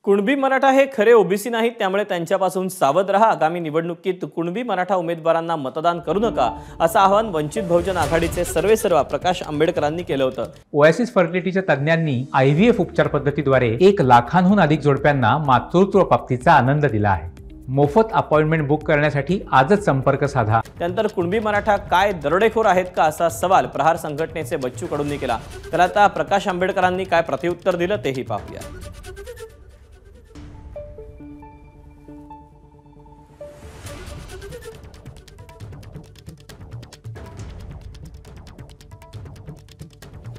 कुणबी मराठा हे खरे ओबीसी नाहीत, त्यामुळे त्यांच्यापासून सावध राहा। आगामी निवडणुकीत कुणबी मराठा उमेदवारांना मतदान करू नका, असं आवाहन वंचित बहुजन आघाडीचे सर्वेसर्वा प्रकाश आंबेडकरांनी केलं होतं। ओएसिस फर्टिलिटीच्या तज्ञांनी IVF उपचार पद्धतीद्वारे 1 लाखांहून अधिक जोडप्यांना मातृत्व प्राप्तीचा आनंद दिला आहे। मोफत अपॉइंटमेंट बुक करण्यासाठी आजच संपर्क साधा। त्यानंतर कुणबी मराठा काय दरोडेखोर आहेत का, असा सवाल प्रहार संघटनेचे बच्चू कडूंनी केला। तर आता प्रकाश आंबेडकरांनी काय प्रत्युत्तर दिलं तेही पाहूया।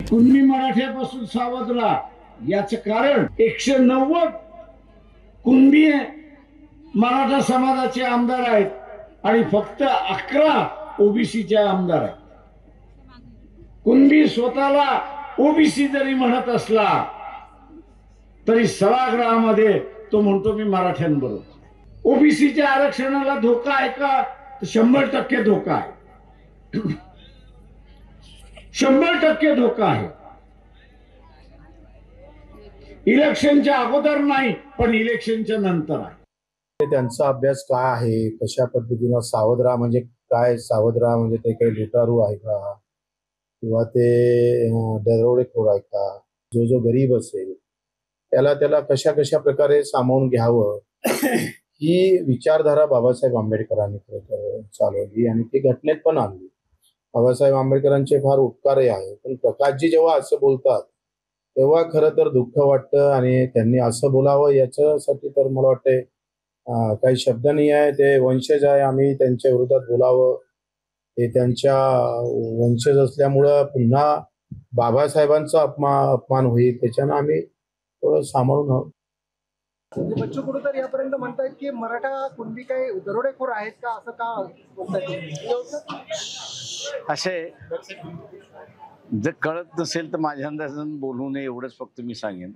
कुणबी मराठ्यापासून सावध राहा, याचं कारण 190 कुणबी मराठा समाजाचे आमदार आहेत आणि फक्त 11 ओबीसीचे आमदार आहेत। कुणबी स्वतःला ओबीसी जरी म्हणत असला तरी सभागृहामध्ये तो म्हणतो मी मराठ्यांबरोबर। ओबीसीच्या आरक्षणाला धोका आहे का? 100% धोका आहे। 100% धोका आहे। इलेक्शनच्या अगोदर नाही, पण इलेक्शनच्या नंतर आहे। त्यांचा अभ्यास काय आहे, कशा पद्धतीने सावध राहा म्हणजे काय, सावध राहा म्हणजे ते काही लुटारू आहे का किंवा ते दरोडेखोर आहे का? जो गरीब असेल त्याला कशा प्रकारे सामावून घ्यावं ही विचारधारा बाबासाहेब आंबेडकरांनी चालवली आणि ती घटनेत पण आणली। बाबासाहेब आंबेडकरांचे फार उपकारही आहे, पण प्रकाशजी जेव्हा असं बोलतात तेव्हा खरं तर दुःख वाटतं आणि त्यांनी असं बोलावं याच्यासाठी तर मला वाटते काही शब्द नाही आहे। ते वंशज आहे, आम्ही त्यांच्या विरोधात बोलावं, ते त्यांच्या वंशज असल्यामुळं पुन्हा बाबासाहेबांचा अपमान होईल, त्याच्यानं आम्ही थोडं सांभाळून आहोत। बच्चू कडू तर यापर्यंत म्हणतात की मराठा कुणबी काही दरोडेखोर आहेत का, असं का बोलतात? असे जर कळत नसेल तर माझ्या अंदाजानं बोलू नये, एवढंच फक्त मी सांगेन।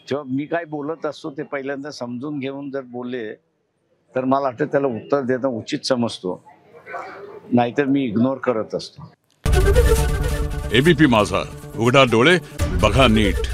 जेव्हा मी काय बोलत असतो ते पहिल्यांदा समजून घेऊन जर बोलले तर मला वाटतं त्याला उत्तर देणं उचित समजतो, नाहीतर मी इग्नोर करत असतो। ABP माझा, उघडा डोळे बघा नीट।